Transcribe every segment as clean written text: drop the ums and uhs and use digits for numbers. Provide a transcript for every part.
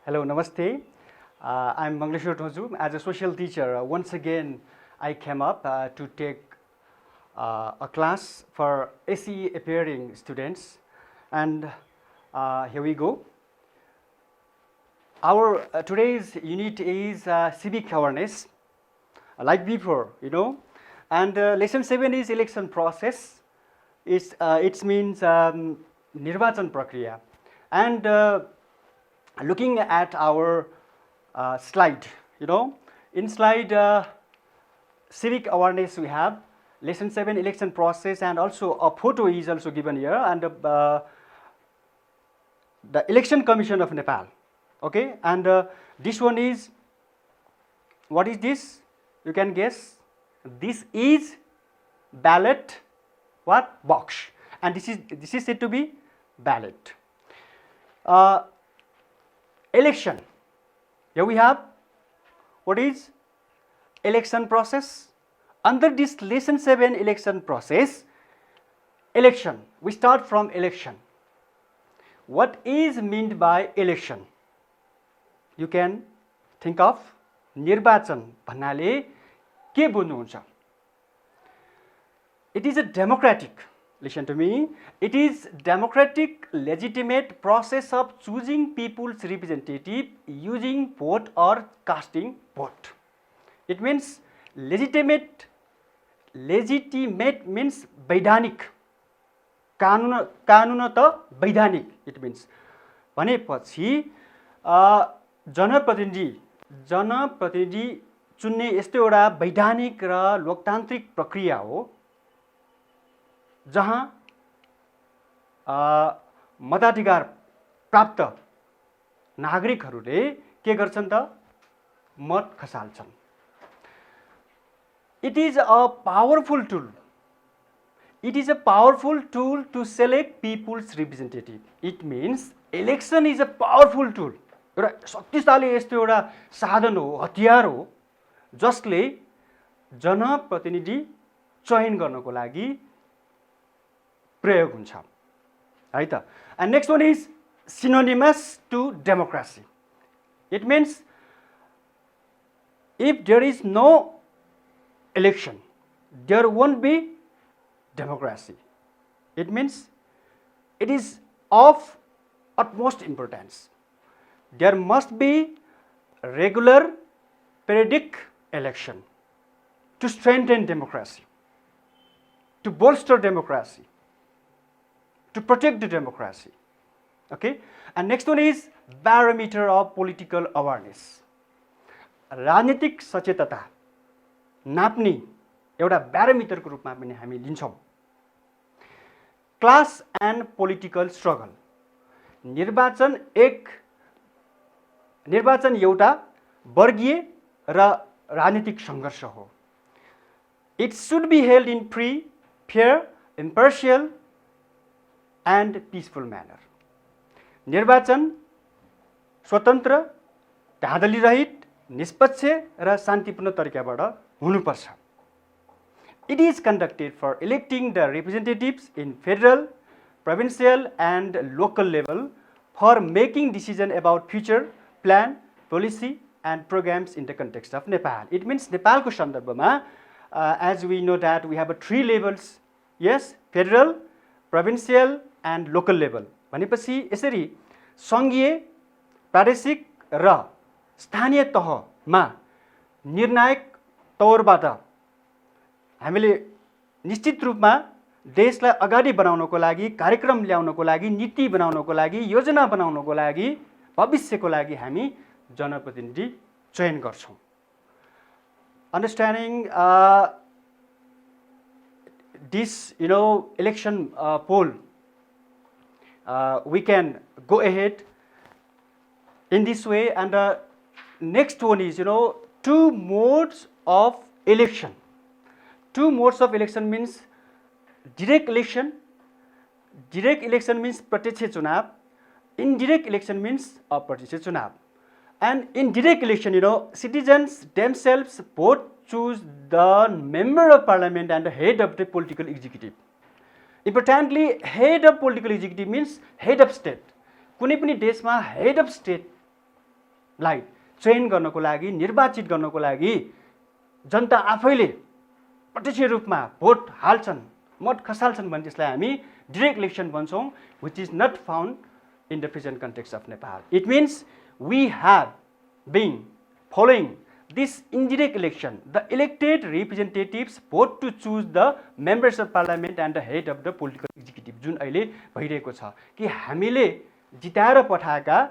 Hello, Namaste. I'm Mangleshwar Toju. As a social teacher, once again I came up to take a class for SE appearing students, and here we go. Our today's unit is civic awareness, like before, and lesson 7 is election process. It means Nirvachan Prakriya, and looking at our slide, in slide civic awareness we have lesson 7 election process, and also a photo is also given here, and the Election Commission of Nepal. Okay, and this one is, what is this? You can guess. This is ballot box, and this is said to be ballot. Election. Here we have what is election process. Under this lesson 7 election process, election, we start from election. What is meant by election? You can think of Nirbachan भन्नाले के बुझ्नुहुन्छ? It is a democratic, listen to me, it is democratic legitimate process of choosing people's representative using vote or casting vote. It means legitimate means वैधानिक, कानुन त वैधानिक it means. भनेपछि जनप्रतिनिधि चुन्ने यस्तो एउटा वैधानिक र लोकतान्त्रिक प्रक्रिया हो जहाँ मताधिकार प्राप्त नागरिकहरूले के गर्छन् त मत खसाल्छन्. It is a powerful tool. It is a powerful tool to select people's representative. It means election is a powerful tool. एउटा शक्तिशाली यस्तो एउटा साधन हो, हतियार हो, जसले जनप्रतिनिधि चयन गर्नको लागि प्रयोग हुन्छ है त. And next one is synonymous to democracy. It means if there is no election, there won't be democracy. It means it is of utmost importance. There must be regular periodic election to strengthen democracy, to bolster democracy, to protect the democracy. Okay, and next one is barometer of political awareness. राजनीतिक सचेतता नाप्ने एउटा ब्यारोमिटरको रूपमा पनि हामी लिन्छौं. Class and political struggle. निर्वाचन एउटा वर्गीय र राजनीतिक संघर्ष हो. It should be held in free, fair, impartial and peaceful manner. निर्वाचन स्वतन्त्र, धाँधली रहित, निष्पक्ष र शान्तिपूर्ण तरिकाबाट हुनुपर्छ. It is conducted for electing the representatives in federal, provincial and local level for making decision about future plan, policy and programs in the context of Nepal. It means Nepal ko sandarbhama, as we know that we have 3 levels. Yes, federal, provincial and local level. भनेपछि यसरी संघीय, प्रादेशिक र स्थानीय तहमा निर्णायक तौरबाट हामीले निश्चित रूपमा देशलाई अगाडि बढाउनको लागि, कार्यक्रम ल्याउनको लागि, नीति बनाउनको लागि, योजना बनाउनको लागि, भविष्यको लागि हामी जनप्रतिनिधि चयन गर्छौं. Understanding this election poll, we can go ahead in this way. And next one is 2 modes of election. 2 modes of election means direct election. Direct election means प्रत्यक्ष चुनाव. Indirect election means अप्रत्यक्ष चुनाव. And in direct election, citizens themselves vote choose the member of parliament and the head of the political executive. Importantly, head of political executive means head of state. कुनै पनि देशमा head of state लाई train गर्नको लागि, निर्वाचित गर्नको लागि जनता आफैले प्रत्यक्ष रूपमा भोट हाल्छन्, मत खसाल्छन् भने त्यसलाई हामी डाइरेक्ट इलेक्सन भन्छौँ, which is not found in the present context of Nepal. It means we have been following this indirect election. The elected representatives vote to choose the members of parliament and the head of the political executive. जुन अहिले भइरहेको छ कि हामीले जिताएर पठाएका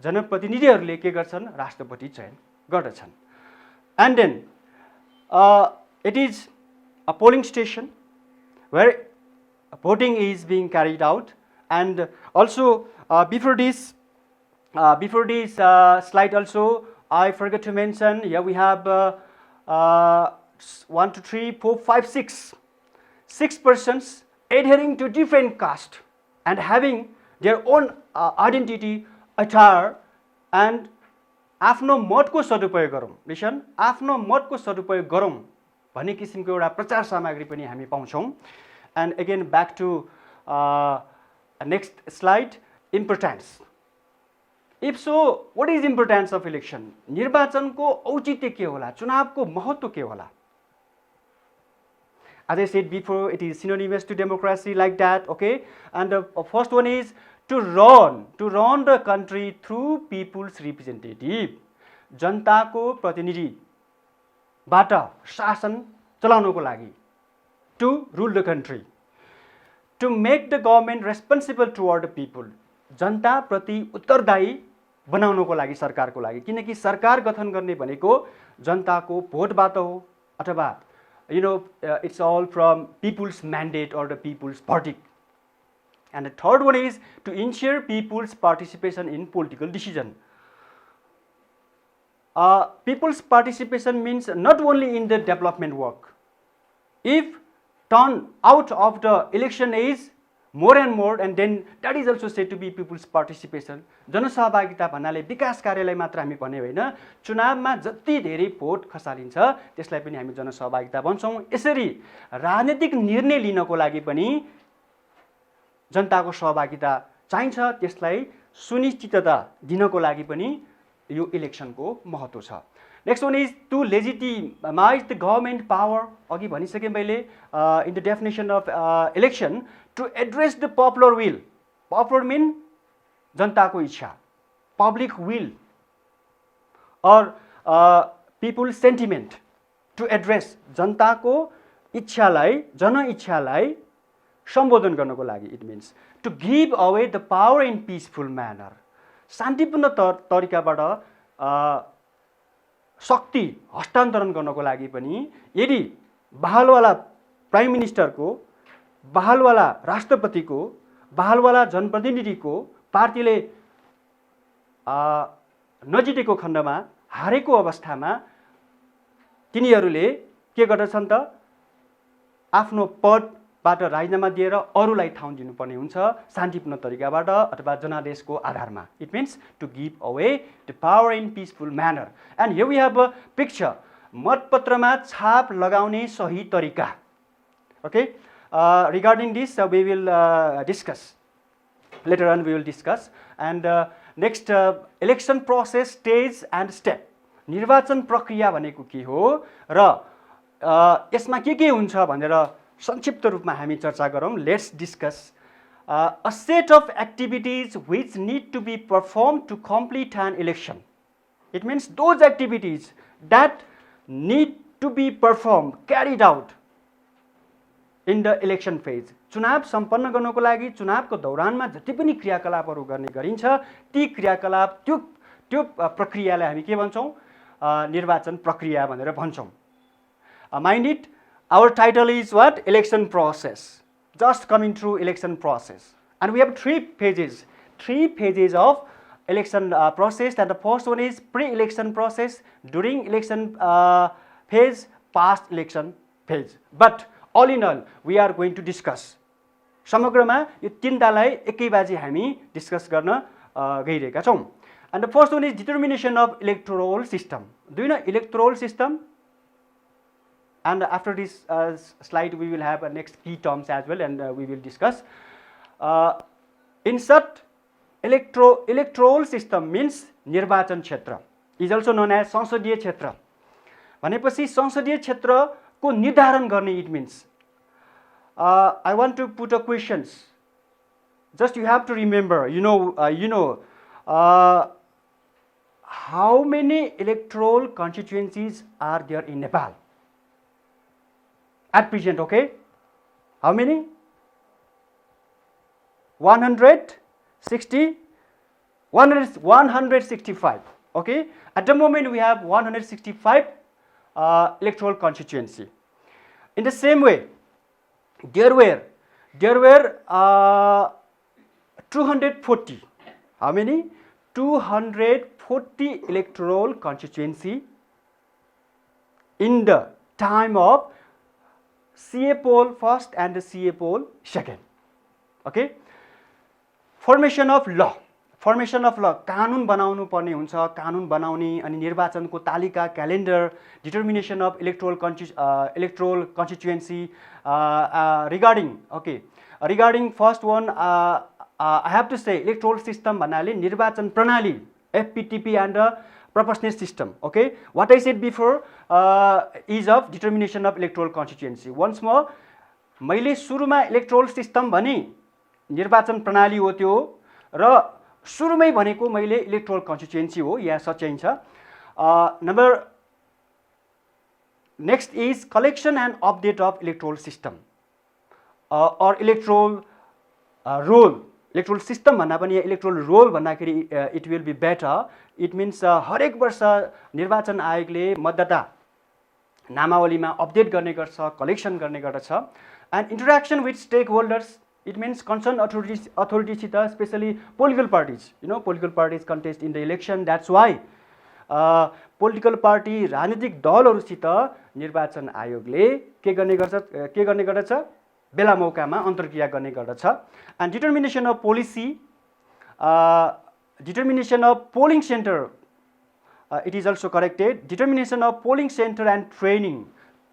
जनप्रतिनिधिहरूले के गर्छन्, राष्ट्रपति चयन गर्दछन्. And then it is a polling station where voting is being carried out. And also before this slide also I forgot to mention, here we have 1, 2, 3, 4, 5, 6 persons adhering to different caste and having their own identity, attire, and आफ्नो मतको सदुपयोग गरौँ. Listen, आफ्नो मतको सदुपयोग गरौँ भन्ने किसिमको एउटा प्रचार सामग्री पनि हामी पाउँछौँ. And again back to next slide, importance. If so, what is importance of election? निर्वाचनको औचित्य के होला, चुनावको महत्व के होला? As I said before, it is synonymous to democracy, like that, okay? And the first one is to run the country through people's representative. जनताको प्रतिनिधिबाट शासन चलाउनको लागि, to rule the country, to make the government responsible toward the people. जनता प्रति उत्तरदायी बनाउनको लागि, सरकारको लागि, किनकि सरकार गठन गर्ने भनेको जनताको भोटबाट हो अथवा it's all from people's mandate or the people's verdict. And the third one is to ensure people's participation in political decision. People's participation means not only in the development work. If turn out of the election is more and more, and then that is also said to be people's participation. जनसहभागिता भन्नाले विकास कार्यलाई मात्र हामी भन्ने होइन, चुनावमा जति धेरै भोट खसालिन्छ त्यसलाई पनि हामी जनसहभागिता भन्छौँ. यसरी राजनीतिक निर्णय लिनको लागि पनि जनताको सहभागिता चाहिन्छ, त्यसलाई सुनिश्चितता दिनको लागि पनि यो इलेक्सनको महत्त्व छ. Next one is to legitimize the government power. अघि भनिसकेँ मैले in the definition of election, to address the popular will. Popular mean जनताको इच्छा, public will or people's sentiment. To address जनताको इच्छालाई, जनइच्छालाई सम्बोधन गर्नको लागि. It means to give away the power in peaceful manner. शान्तिपूर्ण तरिकाबाट शक्ति हस्तान्तरण गर्नको लागि पनि यदि बहालवाला प्राइम मिनिस्टरको, बहालवाला राष्ट्रपतिको, बहालवाला जनप्रतिनिधिको पार्टीले नजितेको खण्डमा, हारेको अवस्थामा तिनीहरूले के गर्दछन् त, आफ्नो पदबाट राजीनामा दिएर अरूलाई ठाउँ दिनुपर्ने हुन्छ शान्तिपूर्ण तरिकाबाट अथवा जनादेशको आधारमा. It means to give away the power in peaceful manner. And here we have a picture. मतपत्रमा छाप लगाउने सही तरिका. Okay? Regarding this we will discuss. Later on we will discuss. And next election process, stage and step. निर्वाचन प्रक्रिया भनेको के हो र यसमा के हुन्छ भनेर संक्षिप्त रूपमा हामी चर्चा गरौँ. Let's discuss a set of activities which need to be performed to complete an election. It means those activities that need to be performed, carried out in the election phase. चुनाव सम्पन्न गर्नको लागि चुनावको दौरानमा जति पनि क्रियाकलापहरू गर्ने गरिन्छ ती क्रियाकलाप त्यो प्रक्रियालाई हामी के भन्छौँ, निर्वाचन प्रक्रिया भनेर भन्छौँ. Mind it, our title is what? Election process. Just coming through election process. And we have three phases of election process. And the first one is pre-election process, during election phase, past election phase. But all in all, we are going to discuss. समग्रमा यो तीनटालाई एकैबाजी हामी discuss गर्न गइरहेका छौँ. And the first one is determination of electoral system. Do you know electoral system? And after this slide, we will have next key terms as well, and we will discuss. In short, electoral system means निर्वाचन क्षेत्र is also known as संसदीय क्षेत्र भनेपछि संसदीय क्षेत्रको निर्धारण गर्ने it means I want to put a questions just you have to remember how many electoral constituencies are there in Nepal at present? Okay, how many? 165. Okay, at the moment we have 165 electoral constituency. In the same way, there were 240. How many? 240 electoral constituency in the time of CA poll first and the CA poll second. Okay, formation of law कानुन बनाउनु पर्ने हुन्छ कानुन बनाउने अनि निर्वाचनको तालिका calendar determination of electoral constituency regarding first one I have to say electoral system भन्नाले निर्वाचन प्रणाली FPTP and proportional system. Okay, what I said before is of determination of electoral constituency. Once more, मैले सुरुमा electoral system भने निर्वाचन प्रणाली हो त्यो र सुरुमै भनेको मैले electoral constituency हो यहाँ सच्याइ छ. Next is collection and update of electoral system or electoral roll. Electoral system भन्दा पनि electoral roll भन्दाखेरि it will be better. It means हरेक वर्ष निर्वाचन आयोगले मतदाता नामावलीमा अपडेट गर्ने गर्छ, कलेक्सन गर्ने गर्दछ. And interaction with stakeholders, it means concerned authorities especially political parties. Political parties contest in the election. That's why political party राजनीतिक दलहरुसित निर्वाचन आयोगले के गर्ने गर्दछ बेला मौकामा अन्तर्क्रिया गर्ने गर्दछ. And determination of policy, determination of polling center, it is also corrected. Determination of polling center and training.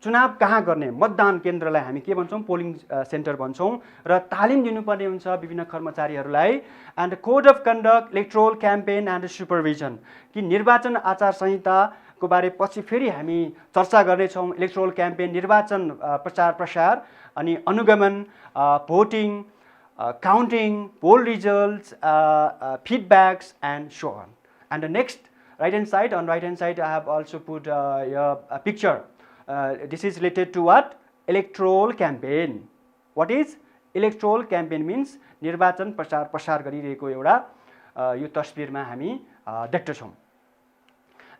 चुनाव कहाँ गर्ने मतदान केन्द्रलाई हामी के भन्छौं पोलिङ सेन्टर भन्छौं र तालिम दिनुपर्ने हुन्छ विभिन्न कर्मचारीहरूलाई. And code of conduct, electoral campaign and supervision, कि निर्वाचन आचार संहिताको बारे पछि फेरि हामी चर्चा गर्ने छौं. इलेक्टोरल क्याम्पेन निर्वाचन प्रचार प्रसार अनि अनुगमन voting, counting, poll results, feedbacks and so on. And the next on right hand side I have also put a picture. This is related to what? Electoral campaign. What is electoral campaign means? निर्वाचन प्रचार प्रसार गरिरहेको एउटा यो तस्बिरमा हामी देख्दछौं.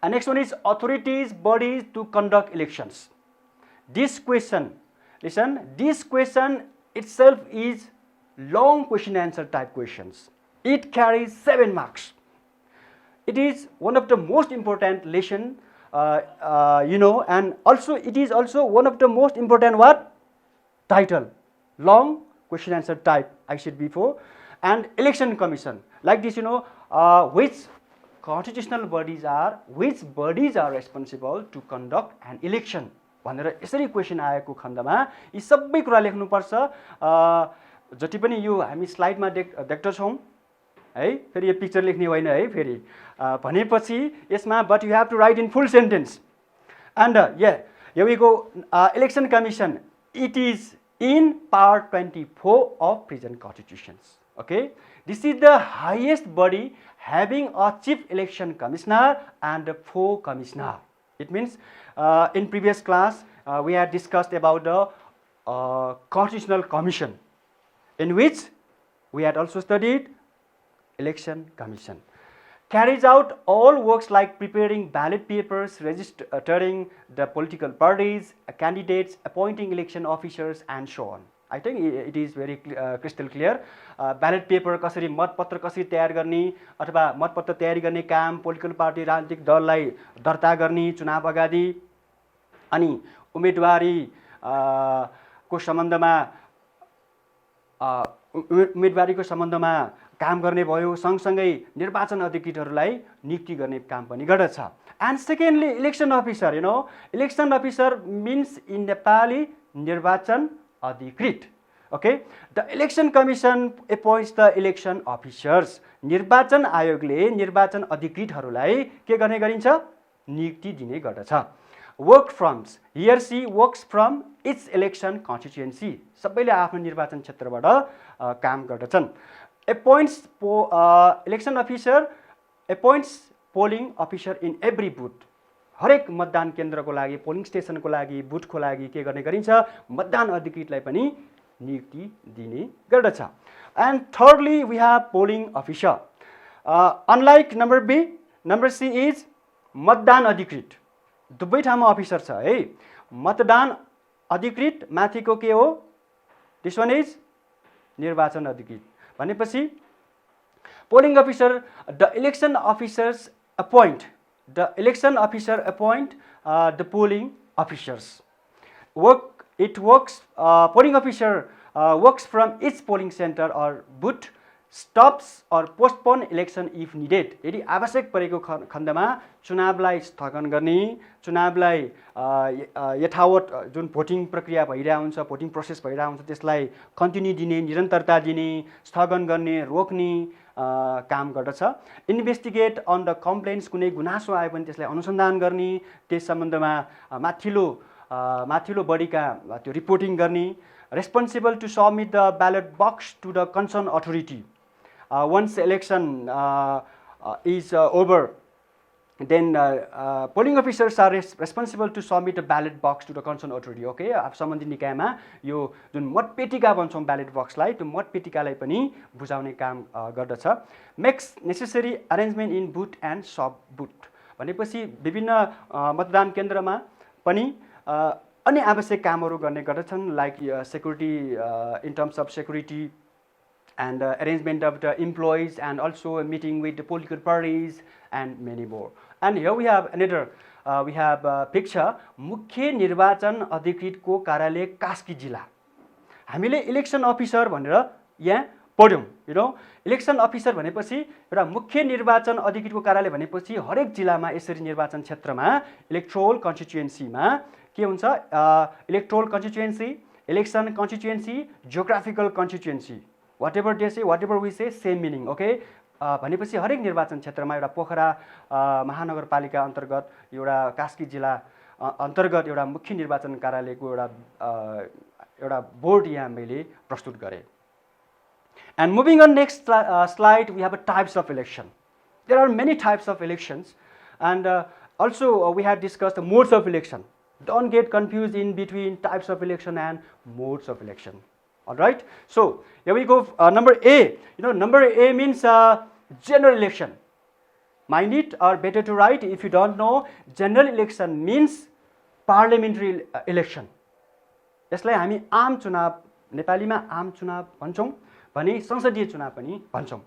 And next one is authorities, bodies to conduct elections. This question, listen, this question itself is long question answer type questions. It carries 7 marks. It is one of the most important lesson, and also it is also one of the most important title, long question answer type I said before. And election commission, like this, which constitutional bodies are responsible to conduct an election भनेर यसरी question आएको खण्डमा यी सबै कुरा लेख्नु पर्छ. जति पनि यो हामी स्लाइडमा देख्दछौं है, फेरि यो पिक्चर लेख्ने होइन है फेरि भनेपछि यसमा but you have to write in full sentence. And here we go. Election commission, it is in part 24 of present constitutions. Okay, this is the highest body having a chief election commissioner and 4 commissioner. It means in previous class we had discussed about the constitutional commission, in which we had also studied election commission. Carries out all works like preparing ballot papers, registering the political parties, candidates, appointing election officers and so on. I think it is very crystal clear. Ballot paper कसरी मतपत्र कसरी तयार गर्ने अथवा मतपत्र तयारी गर्ने काम, पोलिटिकल पार्टी राजनीतिक दललाई दर्ता गर्ने चुनाव अगाडि, अनि उम्मेदवारी को सम्बन्धमा काम गर्ने भयो, सँगसँगै निर्वाचन अधिकृतहरूलाई नियुक्ति गर्ने काम पनि गर्दछ. And secondly, election officer, election officer means in Nepali निर्वाचन अधिकृत Okay, the election commission appoints the election officers. निर्वाचन आयोगले निर्वाचन अधिकृतहरूलाई के गर्ने गरिन्छ? नियुक्ति दिने गर्दछ. Work from, he or she works from its election constituency. सबैले आफ्नो निर्वाचन क्षेत्रबाट काम गर्दछन्. Appoints election officer appoints polling officer in every booth. हरेक मतदान केन्द्रको लागि, पोलिङ स्टेसनको लागि, बुथको लागि के गर्ने गरिन्छ? मतदान अधिकृतलाई पनि नियुक्ति दिने गर्दछ. And thirdly, we have polling officer. Unlike number B, number C is मतदान अधिकृत. दुवै ठाउँमा अफिसर छ है. मतदान अधिकृत माथिको के हो? This one is निर्वाचन अधिकृत. भनेपछि polling officer, the election officers appoint the polling officers. Polling officer works from its polling center or booth, stops or postpone election if needed. यदि आवश्यक परेको खण्डमा चुनावलाई स्थगन गर्ने, चुनावलाई यथावत जुन भोटिङ प्रक्रिया भइरहेको हुन्छ, भोटिङ प्रोसेस भइरहेको हुन्छ त्यसलाई कन्टिन्यू दिने, निरन्तरता दिने, स्थगन गर्ने, रोक्ने काम गर्दछ. इन्भेस्टिगेट अन द कम्प्लेन्ट्स, कुनै गुनासो आयो भने त्यसलाई अनुसन्धान गर्ने, त्यस सम्बन्धमा माथिल्लो बडीका त्यो रिपोर्टिङ गर्ने. Responsible to submit the ballot box to the concerned authority. Once election is over, then polling officers are responsible to submit a ballot box to the concerned authority. Okay, सम्बन्धित निकायमा यो जुन मतपेटिका भन्छौँ ब्यालेट बक्सलाई, त्यो मतपेटिकालाई पनि बुझाउने काम गर्दछ. Makes necessary arrangement in booth and sub booth. भनेपछि विभिन्न मतदान केन्द्रमा पनि अन्य आवश्यक कामहरू गर्ने गर्दछन्, like security, in terms of security and arrangement of the employees, and also a meeting with the political parties and many more. And here we have another picture. मुख्य निर्वाचन अधिकृतको कार्यालय कास्की जिल्ला. हामीले इलेक्सन अफिसर भनेर यहाँ पढ्यौं. इलेक्सन अफिसर भनेपछि एउटा मुख्य निर्वाचन अधिकृतको कार्यालय भनेपछि हरेक जिल्लामा यसरी निर्वाचन क्षेत्रमा इलेक्ट्रोल कन्स्टिट्युएन्सीमा के हुन्छ? Electoral constituency, election constituency, geographical constituency, whatever they say, whatever we say, same meaning. Okay, भनेपछि हरेक निर्वाचन क्षेत्रमा एउटा पोखरा महानगरपालिका अन्तर्गत एउटा कास्की जिल्ला अन्तर्गत एउटा मुख्य निर्वाचन कार्यालयको एउटा बोर्ड यहाँ मैले प्रस्तुत गरेँ. And moving on, next slide, we have a types of election. There are many types of elections, and also we have discussed the modes of election. Don't get confused in between types of election and modes of election. All right, so here we go. Number A, number A means general election. Mind it, or better to write if you don't know, general election means parliamentary election. यसलाई हामी आम चुनाव, नेपालीमा आम चुनाव भन्छौं भने संसदीय चुनाव पनि भन्छौं.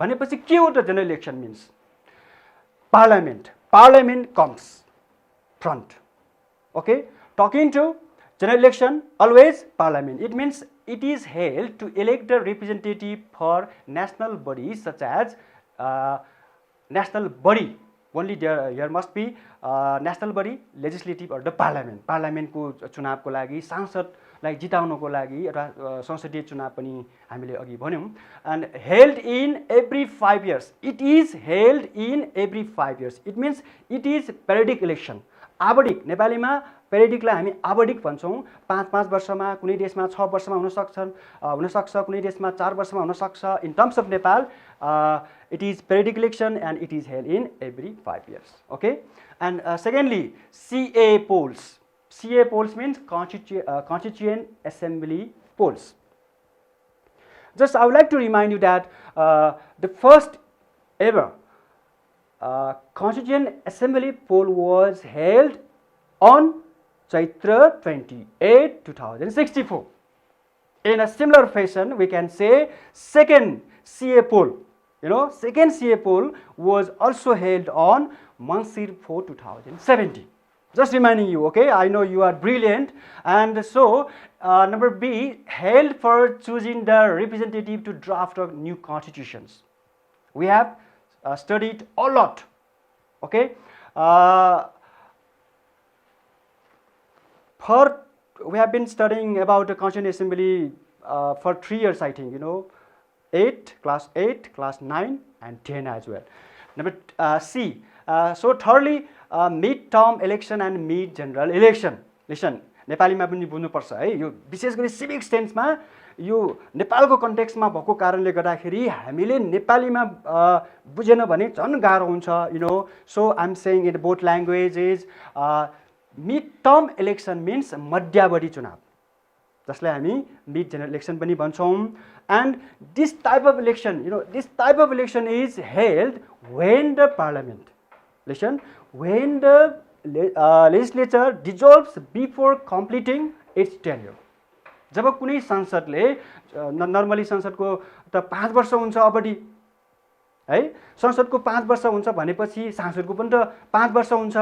भनेपछि के हो त general election means? Parliament comes front. Okay, talking to general election, always parliament. It means it is held to elect the representative for national bodies such as national body. Only here must be national body, legislative or the parliament. Parliament को चुनाव को लागि, सांसदलाई जिताउनको लागि एउटा संसदीय चुनाव पनि हामीले अघि भन्यौं. And held in every 5 years. It is held in every 5 years. It means it is periodic election. आवधिक, नेपालीमा पेरिडिकलाई हामी आवधिक भन्छौं. 5-5 वर्षमा, कुनै देशमा 6 वर्षमा हुन सक्छ, कुनै देशमा 4 वर्षमा हुन सक्छ. In terms of Nepal, it is periodic election and it is held in every 5 years. Okay, and secondly, CA polls. CA polls means Constituent Assembly polls. Just I would like to remind you that the first ever Constituent Assembly poll was held on Chaitra 28, 2064. In a similar fashion, we can say second CA poll. Second CA poll was also held on Mansir 4, 2070. Just reminding you, okay? I know you are brilliant. And so, number B, held for choosing the representative to draft of new constitutions. We have studied a lot, okay? We have been studying about the Constituent Assembly for 3 years, I think, 8, class 8, class 9, and 10 as well. Number C. So thirdly, mid-term election and mid-general election. Listen, नेपालीमा पनि बुझ्नुपर्छ है, यो विशेष गरी civic सेन्समा यो नेपालको कन्टेक्स्टमा भएको कारणले गर्दाखेरि हामीले नेपालीमा बुझेन भने झन् गाह्रो हुन्छ, so I am saying in both languages. Mid term election means मध्यावधि चुनाव, जसलाई हामी मिड जेनरल इलेक्सन पनि भन्छौँ. And this type of election, this type of election is held when the parliament, listen, when the legislature dissolves before completing its tenure. जब कुनै संसदले, normally संसदको त 5 वर्ष हुन्छ अवधि है, संसदको 5 वर्ष हुन्छ भनेपछि सांसदको पनि त 5 वर्ष हुन्छ,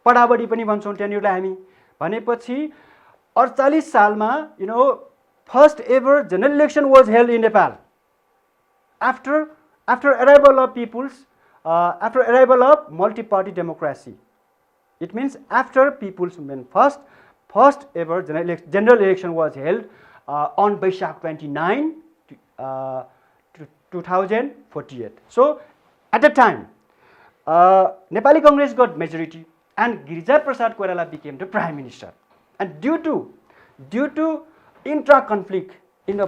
पदावधि पनि भन्छौँ टेन्युरलाई हामी. भनेपछि 48 सालमा first ever general election was held in Nepal after arrival of people's after arrival of multi-party democracy. It means after people's movement, first ever general election was held on Baishakh 29 2048. So at the time Nepali Congress got majority and Girija Prasad Koirala became the prime minister. And due to intra conflict in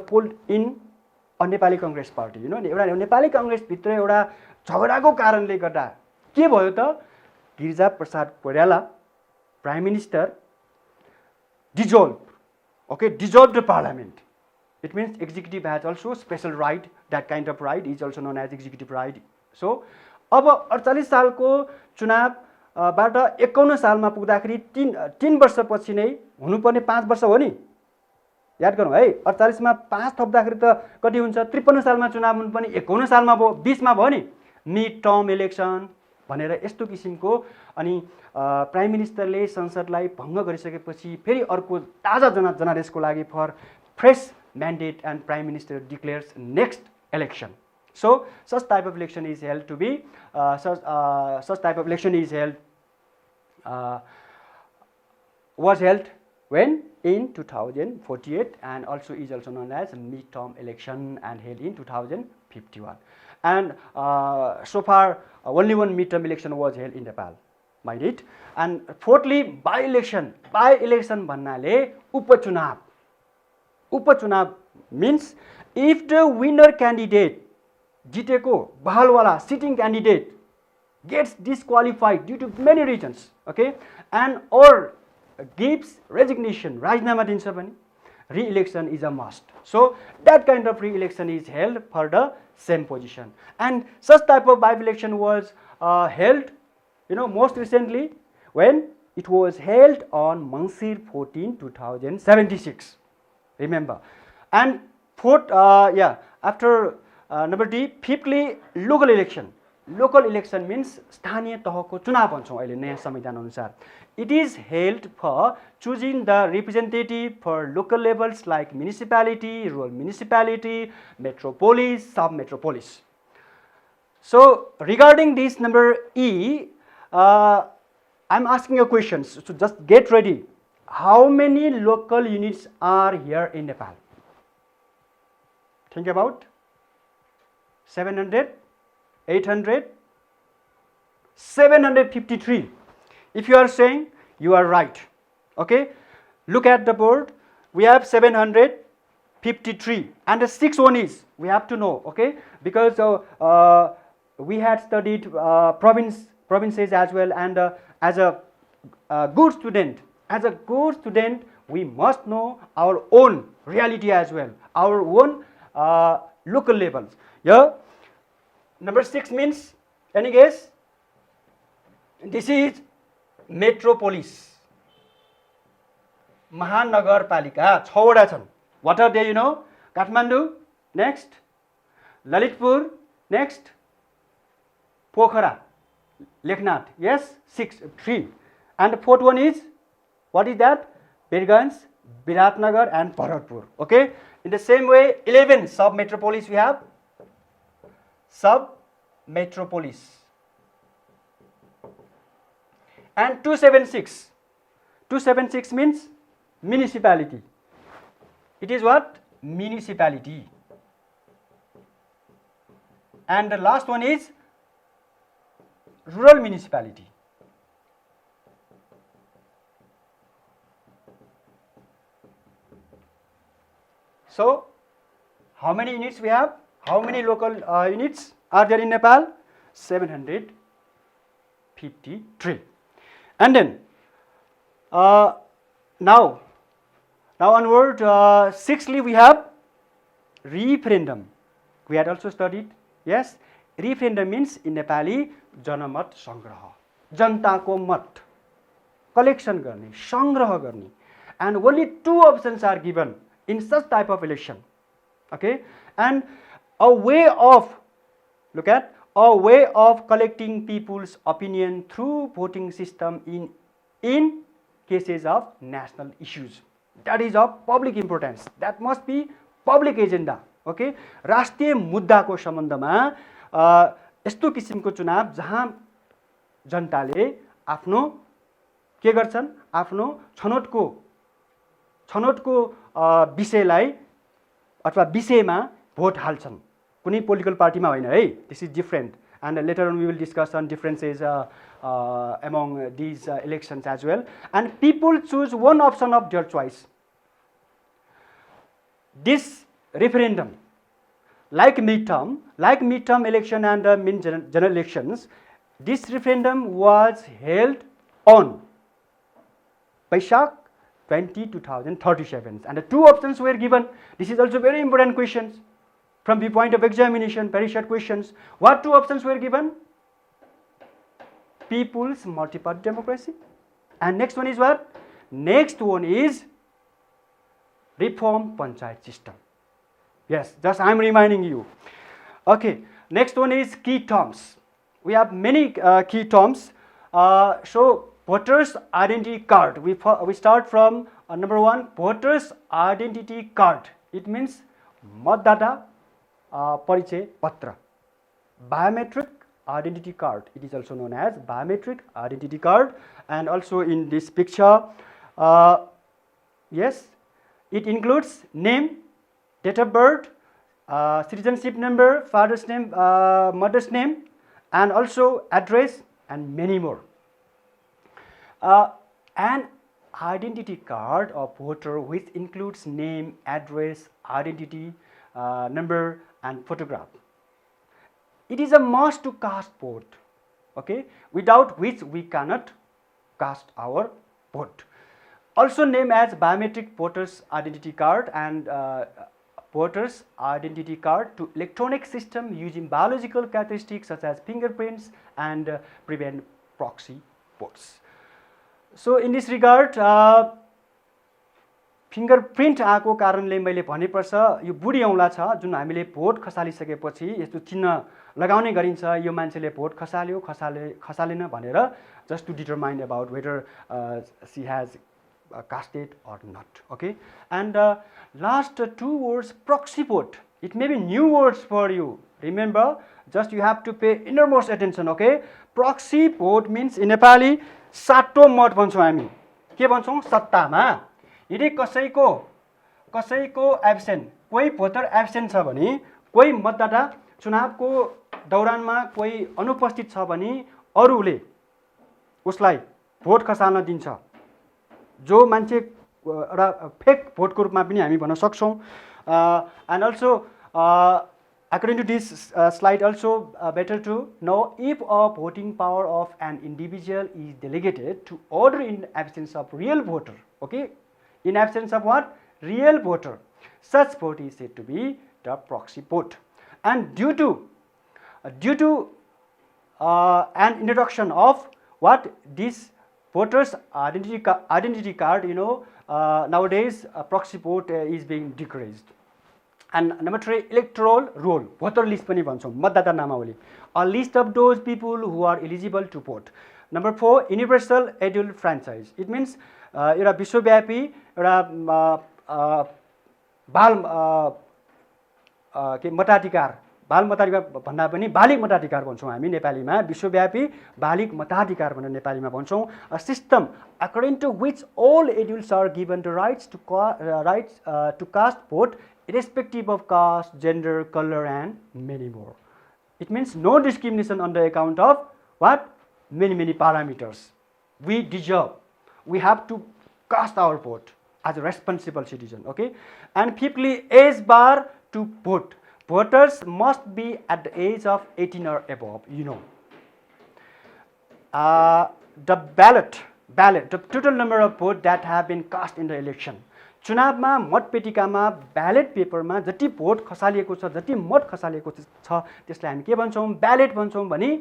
Nepali Congress party, एउटा नेपाली कांग्रेस भित्र एउटा झगडाको कारणले गर्दा के भयो त, Girija Prasad Koirala prime minister dissolved the parliament. It means executive has also special right, that kind of right is also known as executive right. So अब 48 सालको चुनाव बाट 51 सालमा पुग्दाखेरि 3 वर्षपछि नै हुनुपर्ने 5 वर्ष हो नि, याद गरौँ है. 48 मा 5 थप्दाखेरि त कति हुन्छ, 53 सालमा चुनाव हुनुपर्ने 51 सालमा भयो, 20 मा भयो नि, मिड टर्म इलेक्सन भनेर यस्तो किसिमको. अनि प्राइम मिनिस्टरले संसदलाई भङ्ग गरिसकेपछि फेरि अर्को ताजा जनादेशको लागि for fresh mandate and prime minister declares next election. So such type of election is held to be such type of election is held was held when in 2048 and also is also known as mid-term election and held in 2051. And so far only one mid-term election was held in Nepal, mind it. And fourthly, by-election भन्नाले उपचुनाव means if the winner candidate जितेको बहलवाला sitting candidate gets disqualified due to many reasons, okay, and or gives resignation, राजीनामा दिन्छ भने re-election is a must. So that kind of re-election is held for the same position. And such type of by-election was held, most recently when it was held on Mangsir 14, 2076. Remember. And fourth, after number D, fifthly, local election. Local election means स्थानीय तहको चुनाव भन्छौँ अहिले नयाँ संविधान अनुसार. It is held for choosing the representative for local levels like municipality, rural municipality, metropolis, sub-metropolis. So regarding this number E, I'm asking you questions, so just get ready. How many local units are here in Nepal? Think about 700, 800, 753. If you are saying, you are right. Okay, look at the board. We have 753, and the sixth one is we have to know. Okay, because we had studied provinces as well, and as a good student, we must know our own reality as well, our own local levels. Yeah. Number 6 means, any guess? This is metropolis. Mahannagarpalika, 6 वटा छन्. What are they, Kathmandu, next. Lalitpur, next. Pokhara, Leknath, yes, 3. And the fourth one is, what is that? Birganj, Biratnagar and Bharatpur. Okay. In the same way, 11 sub-metropolis we have. Sub-metropolis. And 276. 276 means municipality. It is what? municipality. And the last one is rural municipality. So, how many units we have? How many local units are there in Nepal? 753. And then, now onward, sixthly we have referendum. We had also studied, yes, referendum means in Nepali, जनमत संग्रह, जनताको मत collection गर्ने, संग्रह गर्ने, and only 2 options are given in such type of election. Okay, and a way of, look at, a way of collecting people's opinion through voting system in cases of national issues. That is of public importance. That must be public agenda. Okay, राष्ट्रिय मुद्दाको सम्बन्धमा यस्तो किसिमको चुनाव जहाँ जनताले आफ्नो के गर्छन्, आफ्नो छनौटको विषयलाई अथवा विषयमा भोट हाल्छन्, कुनै पोलिटिकल पार्टीमा होइन है. This is different, and later on we will discuss on differences among these elections as well. And people choose one option of their choice. This referendum, like midterm election and general elections, this referendum was held on Vaishak 20, 2037, and the 2 options were given. This is also very important questions from the point of examination, very short questions. What 2 options were given? People's multi-party democracy, and next one is what? Next one is reform panchayat system. Yes, just I am reminding you. Okay, next one is key terms. We have many key terms. So voters identity card. We start from number 1, voters identity card. It means मतदाता परिचय पत्र. Biometric identity card. It is also known as biometric identity card. And also in this picture, yes, it includes name, date of birth, citizenship number, father's name, mother's name, and also address, and many more. An identity card of voter which includes name, address, identity number, and photograph. It is a must to cast vote, okay, without which we cannot cast our vote. Also named as biometric voters identity card and voters identity card to electronic system using biological characteristics such as fingerprints and prevent proxy votes. So in this regard, fingerprint आको कारणले मैले भनेपर्छ यो बुढी औँला छ जुन हामीले vote खसालिसकेपछि यस्तो चिन्ह लगाउने गरिन्छ, यो मान्छेले भोट खसाल्यो खसालेन भनेर, just to determine about whether she has casted or not. Okay, and last 2 words, proxy vote. It may be new words for you. Remember, just you have to pay innermost attention. Okay, proxy vote means in Nepali साटो मत भन्छौँ हामी. के भन्छौँ? सत्तामा यदि कसैको absent, कोही भोटर एब्सेन्ट छ भने, कोही मतदाता चुनावको दौरानमा कोही अनुपस्थित छ भने अरूले उसलाई भोट खसाल्न दिन्छ, जो मान्छे एउटा फेक भोटको रूपमा पनि हामी भन्न सक्छौँ. And also according to this slide also better to know if a voting power of an individual is delegated to order in absence of real voter. Okay, in absence of what? Real voter, such vote is said to be the proxy vote. And due to an introduction of what this voters identity card, you know, nowadays proxy vote is being decreased. And number 3, electoral roll, voter list पनि भन्छौँ, मतदाता नामावली, a list of those people who are eligible to vote. Number 4, universal adult franchise. It means एउटा विश्वव्यापी एउटा बाल के मताधिकार, बाल मताधिकार भन्दा पनि बालिग मताधिकार भन्छौँ हामी नेपालीमा, विश्वव्यापी बालिग मताधिकार भनेर नेपालीमा भन्छौँ. A system according to which all adults are given the rights to cast vote irrespective of caste, gender, color, and many more. It means no discrimination on the account of what? Many parameters. We deserve, we have to cast our vote as a responsible citizen, okay? And fifthly, age bar to vote. Voters must be at the age of 18 or above, you know. The ballot, the total number of votes that have been cast in the election. चुनावमा मतपेटिकामा ballot पेपरमा जति vote खसालिएको छ, जति मत खसालिएको छ, त्यसलाई हामी के भन्छौँ? ब्यालेट भन्छौँ। भने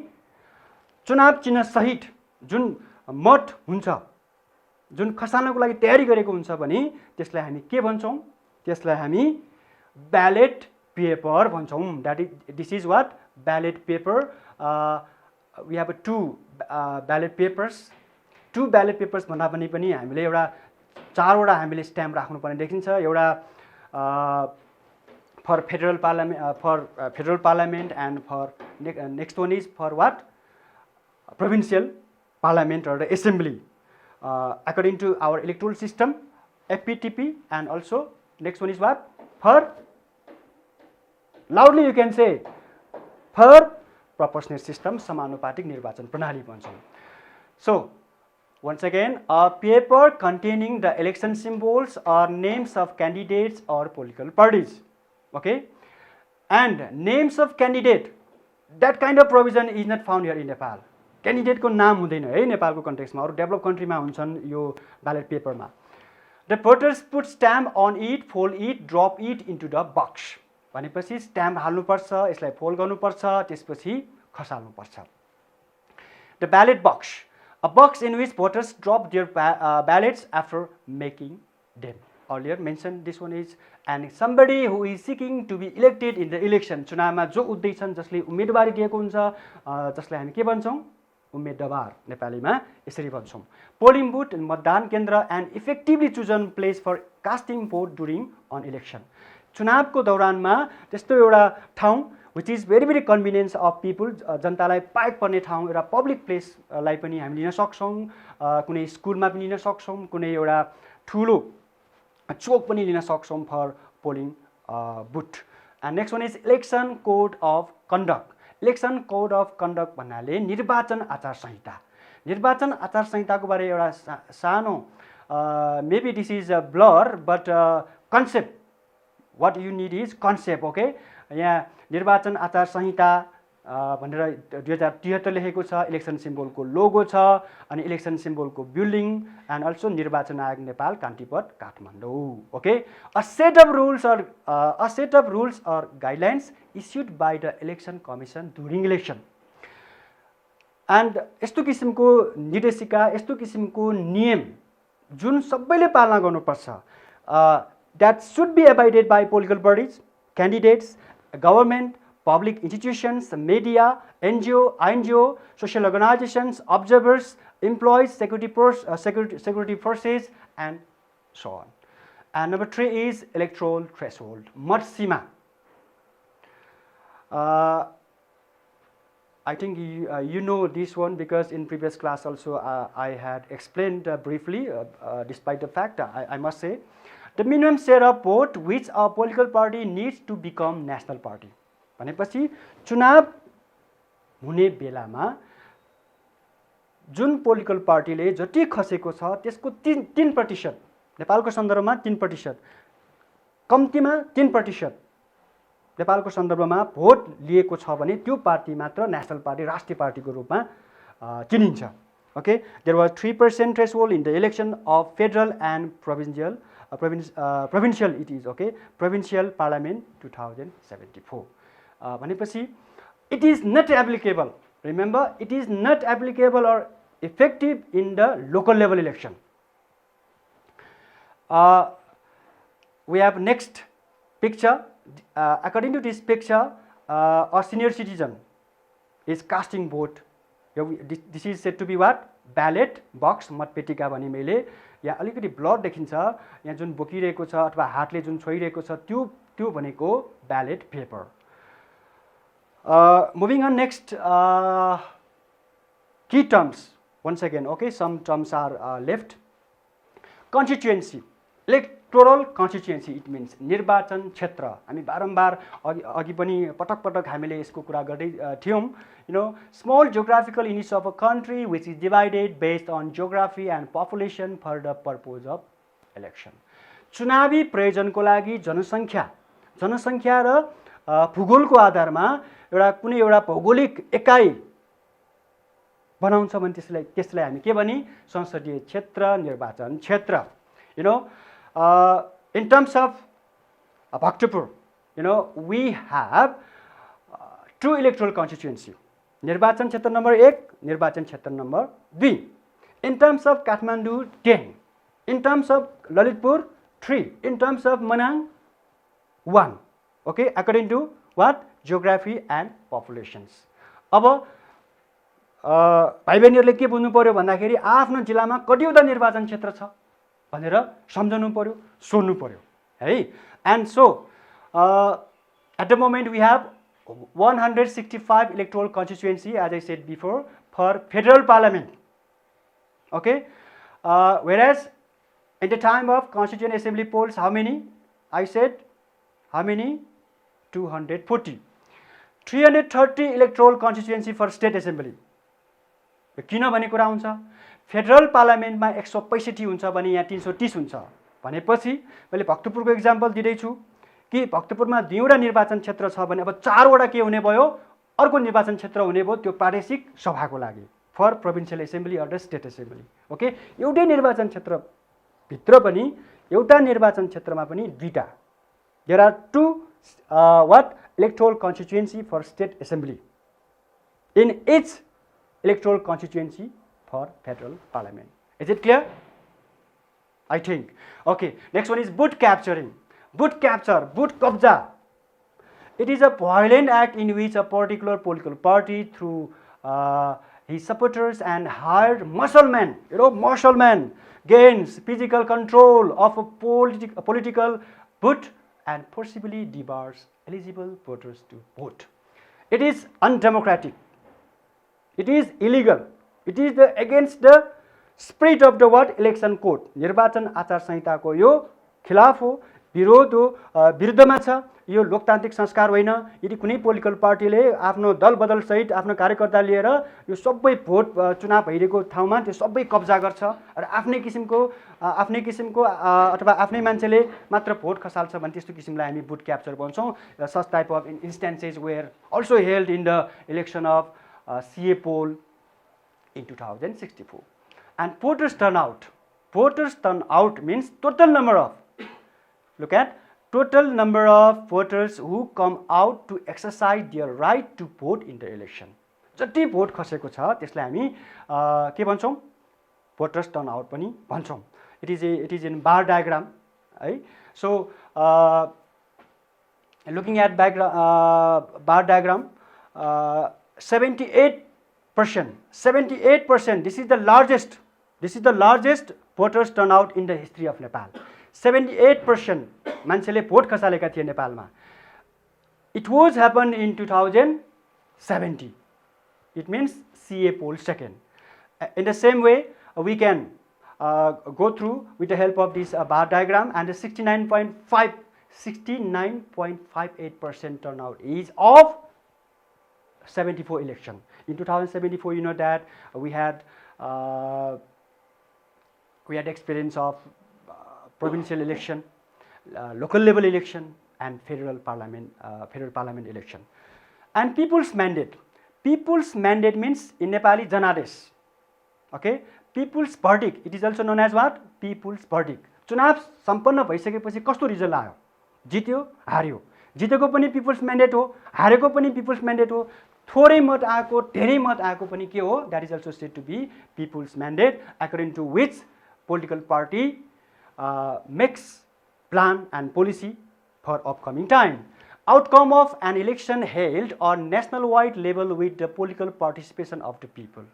चुनाव चिन्ह सहित जुन मत हुन्छ, जुन खसाल्नको लागि तयारी गरेको हुन्छ भने त्यसलाई हामी के भन्छौँ? त्यसलाई हामी ब्यालेट पेपर भन्छौँ। This is what? Ballot paper. We have two ballot papers. Two ballot papers भन्दा पनि हामीले एउटा 4वटा हामीले स्ट्याम्प राख्नुपर्ने देखिन्छ। एउटा for federal parliament and for next one is for what? Provincial parliament or the assembly according to our electoral system, FPTP, and also next one is what? For loudly you can say, for proportional system, समानुपातिक निर्वाचन प्रणाली भन्छौँ। So once again, a paper containing the election symbols or names of candidates or political parties, okay, and names of candidate, that kind of provision is not found here in Nepal. Candidate को नाम हुँदैन है नेपालको कन्टेक्स्टमा। अरू develop कन्ट्रीमा हुन्छन् यो ballot पेपरमा। The voters put stamp on it, fold it, drop it into the box. भनेपछि स्ट्याम्प हाल्नुपर्छ, यसलाई फोल्ड गर्नुपर्छ, त्यसपछि खसाल्नुपर्छ। The ballot box, a box in which voters drop their ballots after making them. Earlier mention this one is and somebody who is seeking to be elected in the election. चुनावमा जो उठ्दैछन्, जसले उम्मेदवारी दिएको हुन्छ, जसलाई हामी के भन्छौँ? उम्मेदवार नेपालीमा यसरी भन्छौँ। पोलिङ बुथ, मतदान केन्द्र, and effectively chosen place for casting vote during on election. चुनावको दौरानमा त्यस्तो एउटा ठाउँ which is very convenience of people, जनतालाई पाएक पर्ने ठाउँ, एउटा पब्लिक प्लेसलाई पनि हामी लिन सक्छौँ। कुनै स्कुलमा पनि लिन सक्छौँ, कुनै एउटा ठुलो चोक पनि लिन सक्छौँ for polling booth. And next one is election code of conduct. Election code of conduct भन्नाले निर्वाचन आचार संहिता। निर्वाचन आचार संहिताको बारे एउटा सानो maybe this is a blur but concept, what you need is concept, okay. यहाँ निर्वाचन आचार संहिता भनेर 2073 लेखेको छ। इलेक्सन सिम्बोलको लोगो छ, अनि इलेक्सन सिम्बोलको बिल्डिङ, एन्ड अल्सो निर्वाचन आयोग Nepal, Kantipath, Kathmandu, okay. A set of rules or guidelines issued by the election commission during election. And यस्तो किसिमको निर्देशिका, यस्तो किसिमको नियम जुन सबैले पालना गर्नुपर्छ, that should be abided by political parties, candidates, government, public institutions, media, NGO, INGO, social organizations, observers, employees, security forces, and so on. And number 3 is electoral threshold, मत सीमा। I think you know this one because in previous class also I had explained briefly, despite the fact I must say, the minimum share of vote which a political party needs to become national party. भनेपछि चुनाव हुने बेलामा जुन political पार्टीले जति खसेको छ त्यसको 3% नेपालको सन्दर्भमा 3%, कम्तीमा 3% नेपालको सन्दर्भमा भोट लिएको छ भने त्यो पार्टी मात्र नेशनल पार्टी, राष्ट्रिय पार्टीको रूपमा चिनिन्छ, okay. There was 3% threshold in the election of federal and provincial it is, okay, provincial parliament 2074। भनेपछि it is not applicable, remember, it is not applicable or effective in the local level election. We have next picture. According to this picture, a senior citizen is casting vote. This is said to be what? Ballot box, मतपेटिका भने मैले यहाँ अलिकति blood देखिन्छ, यहाँ जुन बोकिरहेको छ अथवा हातले जुन छोइरहेको छ त्यो भनेको ballot paper. Moving on next, key terms once again, okay, some terms are left. Constituency, electoral constituency it means निर्वाचन क्षेत्र। हामी बारम्बार अघि पनि पटक पटक हामीले यसको कुरा गर्दै थियौँ। Small geographical units of a country which is divided based on geography and population for the purpose of election. चुनावी प्रयोजनको लागि जनसङ्ख्या र भूगोलको आधारमा कुनै एउटा भौगोलिक एकाइ बनाउँछ भने त्यसलाई हामी के भनी संसदीय क्षेत्र, निर्वाचन क्षेत्र। In terms of Bhaktapur, we have two electoral constituency. Nirvachan Kshetra number 1, Nirvachan Kshetra number 2. In terms of Kathmandu, 10. In terms of Lalitpur, 3. In terms of Manang, 1. Okay, according to what? Geography and populations. अब भाइ बहिनीहरूले के बुझ्नु पर्यो भन्दाखेरि आफ्नो जिल्लामा कतिवटा निर्वाचन क्षेत्र छ भनेर सम्झनु पर्यो, सोध्नु पर्यो है। And so at the moment we have 165 electoral constituency as I said before for federal parliament. Okay, whereas in the time of constituent assembly polls, how many? I said how many? 240. 330 electoral constituency for state assembly. किन भन्ने कुरा हुन्छ, federal पार्लियामेन्टमा 165 हुन्छ भने यहाँ 330 हुन्छ भनेपछि मैले भक्तपुरको इक्जाम्पल दिँदैछु कि भक्तपुरमा 2वटा निर्वाचन क्षेत्र छ भने अब 4वटा के हुने भयो, अर्को निर्वाचन क्षेत्र हुने भयो, त्यो प्रादेशिक सभाको लागि for provincial assembly or the state assembly. Okay, एउटै निर्वाचन क्षेत्रभित्र पनि एउटा निर्वाचन क्षेत्रमा पनि दुईटा, there are two electoral constituency for state assembly in each electoral constituency for federal parliament. Is it clear? I think. Okay, next one is boot capturing. Boot capture, boot kabja. It is a violent act in which a particular political party through his supporters and hired musclemen, musclemen gains physical control of a political boot and forcibly debars eligible voters to vote. It is undemocratic. It is illegal. It is against the spirit of the election code. निर्वाचन आचार संहिताको यो खिलाफ हो, विरोध हो, विरुद्धमा छ। यो लोकतान्त्रिक संस्कार होइन। यदि कुनै पोलिटिकल पार्टीले आफ्नो दल बदल सहित आफ्नो कार्यकर्ता लिएर यो सबै भोट चुनाव भइरहेको ठाउँमा त्यो सबै कब्जा गर्छ र आफ्नै किसिमको अथवा आफ्नै मान्छेले मात्र भोट खसाल्छ भने त्यस्तो किसिमलाई हामी बुट क्याप्चर भन्छौँ। Such type of instances where also held in the election of CA poll in 2064. And voters turnout. Voters turnout means total number of, look at total number of voters who come out to exercise their right to vote in the election. जति vote खसेको छ त्यसलाई हामी के भन्छौँ, voters turnout पनि भन्छौँ। It is in bar diagram है। So looking at bar diagram, 78%, this is the largest voters turnout in the history of Nepal. 78% मान्छेले भोट खसालेका थिए नेपालमा। It was happened in 2070. It means CA poll second. In the same way, we can go through with the help of this bar diagram, and the 69.58% turnout is of 74 election. In 2074, you know that we had experience of provincial election, local level election, and federal parliament election. And people's mandate. People's mandate means in Nepali Janadesh. Okay, people's verdict. It is also known as what? People's verdict. चुनाव सम्पन्न भइसकेपछि कस्तो result आयो, जित्यो हार्यो, जितेको पनि people's mandate हो, हारेको पनि पिपल्स म्यान्डेट हो, थोरै मत आएको धेरै मत आएको पनि के हो, that is also said to be people's mandate, according to which political party makes plan and policy for upcoming time. Outcome of an election held on national-wide level with the political participation of the people.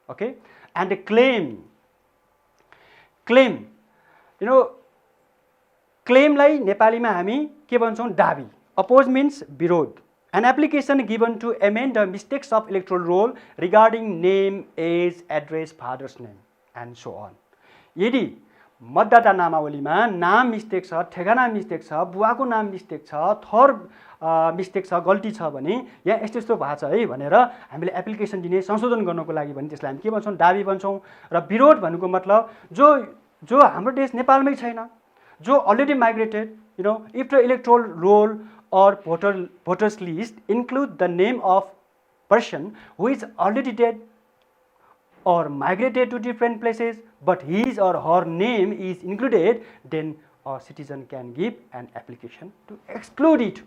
Okay, and the claim, claim लाई नेपालीमा हामी के भन्छौं, दाबी. Oppose means विरोध. An application given to amend the mistakes of electoral roll regarding name, age, address, father's name, and so on. यदि मतदाता नामावलीमा नाम mistake छ, ठेगाना मिस्टेक छ, बुवाको नाम मिस्टेक छ, थर मिस्टेक छ, गल्ती छ भने यहाँ यस्तो यस्तो भएको छ है भनेर हामीले एप्लिकेसन दिने संशोधन गर्नको लागि भने त्यसलाई हामी के भन्छौँ, दाबी भन्छौँ। र विरोध भन्नुको मतलब जो हाम्रो देश नेपालमै छैन, जो already migrated, if the electoral roll or voters list include the name of person who is already dead or migrated to different places, but his or her name is included, then a citizen can give an application to exclude it,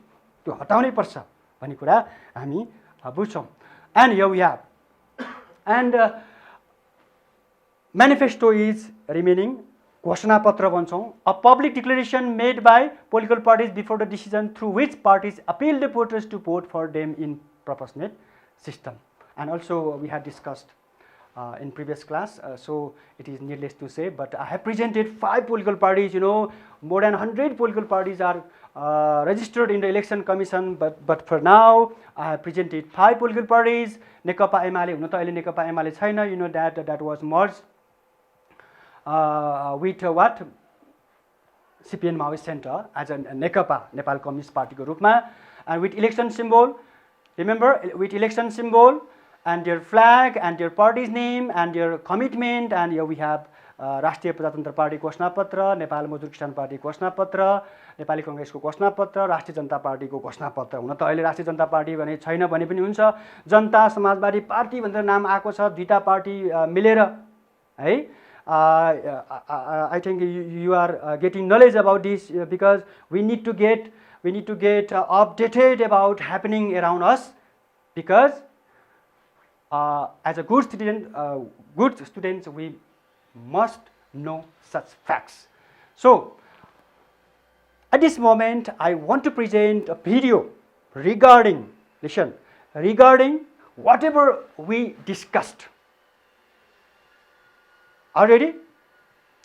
to हटाउनै पर्छ भन्ने कुरा हामी बुझ्छौँ। And here we have, and manifesto is remaining. घोषणा पत्र भन्छौँ, a public declaration made by political parties before the decision through which parties appeal the voters to vote for them in proportionate system. And also we had discussed in previous class, so it is needless to say, but I have presented 5 political parties. More than 100 political parties are registered in the election commission, but for now I have presented 5 political parties. नेकपा एमाले, हुन त अहिले नेकपा एमाले छैन, that was merged with what? CPN Maoist Center as a Nekapa, Nepal Communist Party ko रूपमा, and with election symbol, remember, with election symbol and their flag and their party's name and their commitment, and here we have राष्ट्रिय प्रजातन्त्र party घोषणा पत्र, नेपाल मजदुर किसान party घोषणा पत्र, नेपाली कांग्रेसको घोषणा पत्र, राष्ट्रिय जनता पार्टीको घोषणा पत्र। हुन त अहिले राष्ट्रिय जनता पार्टी भने छैन भने पनि हुन्छ, जनता समाजवादी पार्टी भनेर नाम आएको छ, दुईटा पार्टी मिलेर है। I think you are getting knowledge about this because we need to get updated about happening around us, because as a good students we must know such facts. So at this moment I want to present a video regarding whatever we discussed. Are ready?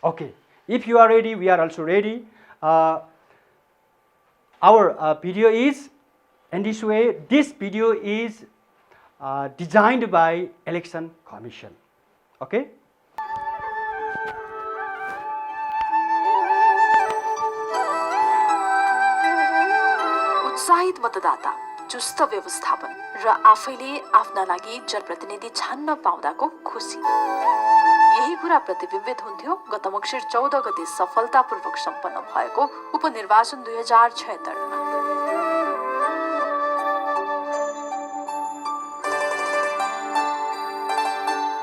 Okay. If you are ready, we are also ready. Our video is in this way. This video is designed by Election Commission. Okay. उत्साहित मतदाता, चुस्त व्यवस्थापन र आफैले आफ्ना लागि जनप्रतिनिधि छान्न पाउँदाको खुसी, यही कुरा प्रतिबिम्बित हुन्थ्यो गत मङ्सिर 14 गते सफलतापूर्वक सम्पन्न भएको उपनिर्वाचन 2076 मा।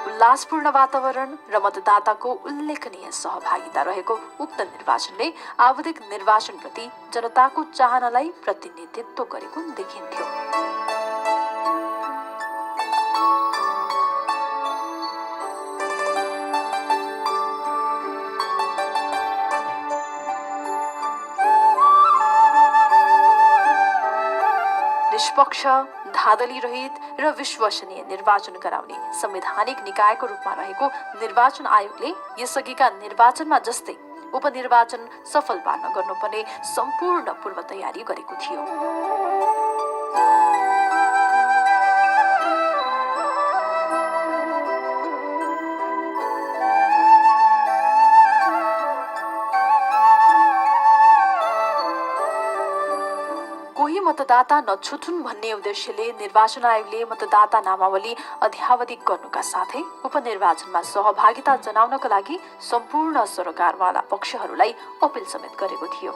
उल्लासपूर्ण वातावरण र मतदाताको उल्लेखनीय सहभागिता रहेको उक्त निर्वाचनले आवधिक निर्वाचनप्रति जनताको चाहनालाई प्रतिनिधित्व गरेको देखिन्थ्यो। निष्पक्ष, धाँधली रहित र विश्वसनीय निर्वाचन गराउने संवैधानिक निकायको रूपमा रहेको निर्वाचन आयोगले यसअघिका निर्वाचनमा जस्तै उपनिर्वाचन सफल पार्न गर्नुपर्ने सम्पूर्ण पूर्व तयारी गरेको थियो। मतदाता नछुटुन् भन्ने उद्देश्यले निर्वाचन आयोगले मतदाता नामावली अध्यावधिक गर्नुका साथै उपनिर्वाचनमा सहभागिता जनाउनका लागि सम्पूर्ण सरकारवाला पक्षहरूलाई अपिल समेत गरेको थियो।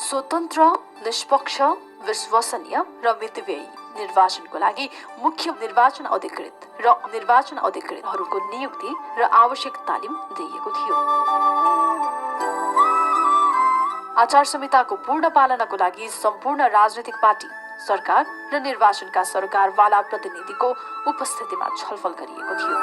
स्वतन्त्र, निष्पक्ष, विश्वसनीय र मितव्ययी निर्वाचनको लागि मुख्य निर्वाचन अधिकृत र निर्वाचन अधिकृतहरूको नियुक्ति र आवश्यक तालिम दिइएको थियो। आचार संहिताको पूर्ण पालनाको लागि सम्पूर्ण राजनीतिक पार्टी, सरकार र निर्वाचनका सरकारवाला प्रतिनिधिको उपस्थितिमा छलफल गरिएको थियो।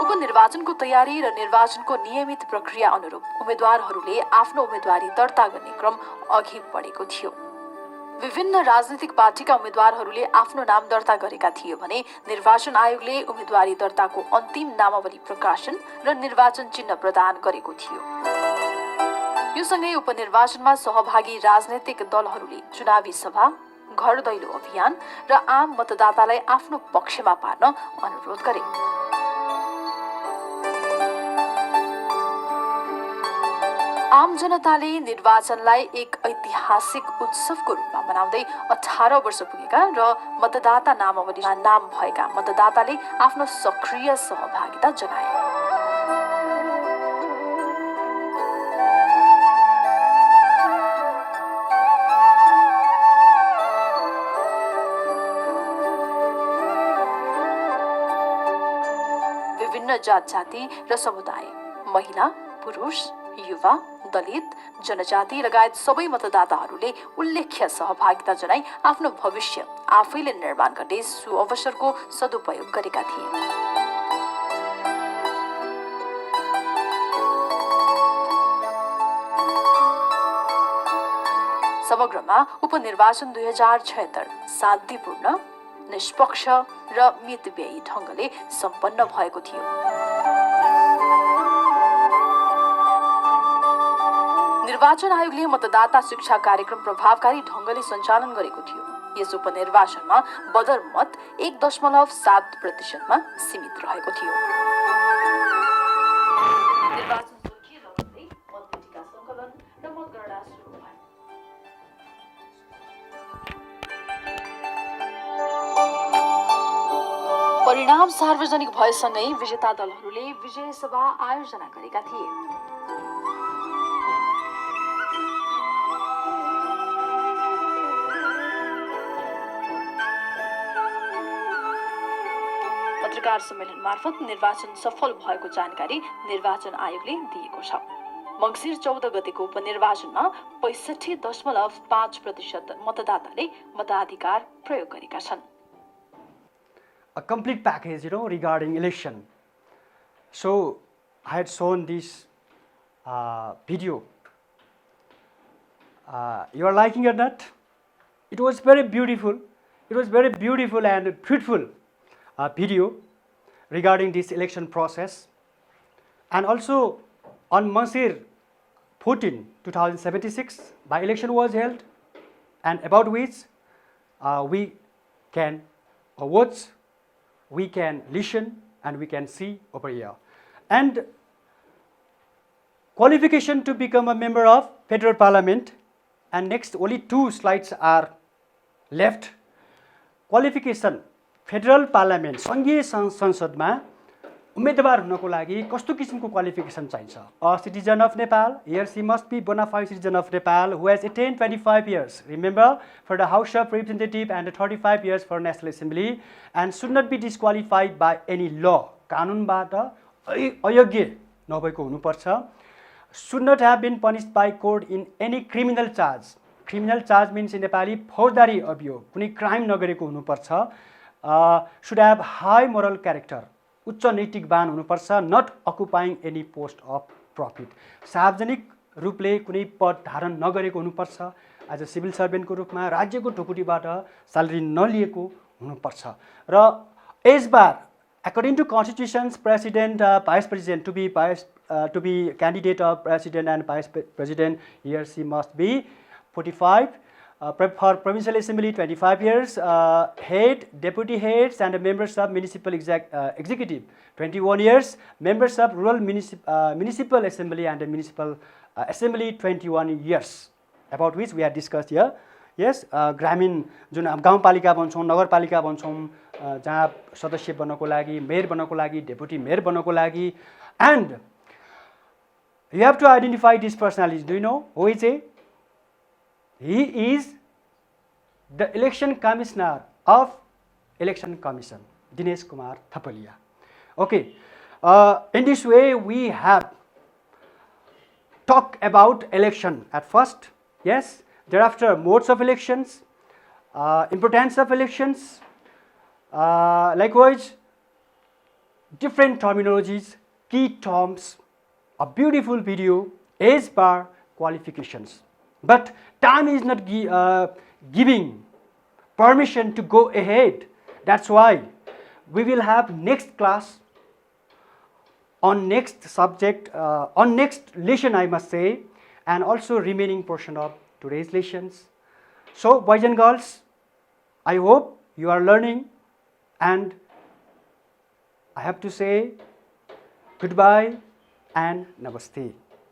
उपनिर्वाचनको तयारी र निर्वाचनको नियमित प्रक्रिया अनुरूप उम्मेद्वारहरूले आफ्नो उम्मेदवारी दर्ता गर्ने क्रम अघि बढेको थियो। विभिन्न राजनीतिक पार्टीका उम्मेद्वारहरूले आफ्नो नाम दर्ता गरेका थिए भने निर्वाचन आयोगले उम्मेदवारी दर्ताको अन्तिम नामावली प्रकाशन र निर्वाचन चिन्ह प्रदान गरेको थियो। यो सँगै उपनिर्वाचनमा सहभागी राजनैतिक दलहरूले चुनावी सभा, घर दैलो अभियान र आम मतदातालाई आफ्नो पक्षमा पार्न अनुरोध गरे। आम जनताले निर्वाचनलाई एक ऐतिहासिक उत्सवको रूपमा मनाउँदै 18 वर्ष पुगेका र मतदाता नामावलीमा नाम भएका मतदाताले आफ्नो सक्रिय सहभागिता जनाए। विभिन्न जात जाति र समुदाय, महिला, पुरुष, युवा, दलित, जनजाति लगायत सबै मतदाताहरूले उल्लेख्य सहभागिता जनाई आफ्नो भविष्य आफैले निर्माण गर्ने सुअवसरको सदुपयोग गरेका थिए। समग्रमा उपनिर्वाचन 2076 शान्तिपूर्ण, निष्पक्ष र मितव्ययी ढङ्गले सम्पन्न भएको थियो। निर्वाचन आयोगले मतदाता शिक्षा कार्यक्रम प्रभावकारी ढङ्गले सञ्चालन गरेको थियो। यस उपनिर्वाचनमा बदर मत 1.7% सीमित रहेको थियो। निर्वाचन सुर्खी लगाउँदै मतपेटिका सङ्कलन र मतगणना सुरु भयो। परिणाम सार्वजनिक भएसँगै विजेता दलहरूले विजय सभा आयोजना गरेका थिए। पत्रकार सम्मेलन मार्फत निर्वाचन सफल भएको जानकारी निर्वाचन आयोगले दिएको छ। मङ्सिर 14 गतेको उपनिर्वाचनमा 65.5% मतदाताले मताधिकार प्रयोग गरेका छन्। A complete package, regarding election. So I had shown this video. You are liking it or not? It was very beautiful. It was very beautiful and fruitful video regarding this election process. And also on Mangshir 14, 2076, by-election was held, and about which we can watch, we can listen, and we can see over here. And qualification to become a member of Federal Parliament, and next only 2 slides are left. Qualification federal parliament सङ्घीय संसदमा उम्मेदवार हुनको लागि कस्तो किसिमको qualification चाहिन्छ? A citizen of Nepal, here she must be bonafide citizen of Nepal who has attend 25 years, remember, for the House of Representatives and 35 years for National Assembly, and should not be disqualified by any law. कानुनबाट अयोग्य नभएको हुनुपर्छ. should not have been punished by court in any criminal charge. Criminal charge means in Nepali फौजदारी अभियोग, कुनै crime नगरेको हुनुपर्छ. should have high moral character, उच्च नैतिकवान हुनुपर्छ. not occupying any post of profit, सार्वजनिक रूपले कुनै पद धारण नगरेको हुनुपर्छ. एज अ सिभिल सर्भेन्टको रूपमा राज्यको ढुकुटीबाट स्यालेरी नलिएको हुनुपर्छ. र as per according to constitutions, president, vice president, to be candidate of president and vice president, he or she must be 45. For provincial assembly 25 years, head, deputy heads and members of municipal executive 21 years, members of rural municipal assembly and municipal assembly 21 years, about which we have discussed here. Yes, ग्रामीण जुन गाउँपालिका भन्छौँ, नगरपालिका भन्छौँ, जहाँ सदस्य बन्नको लागि, मेयर बन्नको लागि, डेपुटी मेयर बन्नको लागि. And you have to identify this personality. Do you know who is he? He is the election commissioner of Election Commission, Dinesh Kumar Thapalia. Okay, in this way we have talked about election at first. Yes, thereafter modes of elections, importance of elections, likewise different terminologies, key terms, a beautiful video, age bar, qualifications. But time is not giving permission to go ahead. That's why we will have next class on next subject, on next lesson I must say, and also remaining portion of today's lessons. So boys and girls, I hope you are learning, and I have to say goodbye and namaste.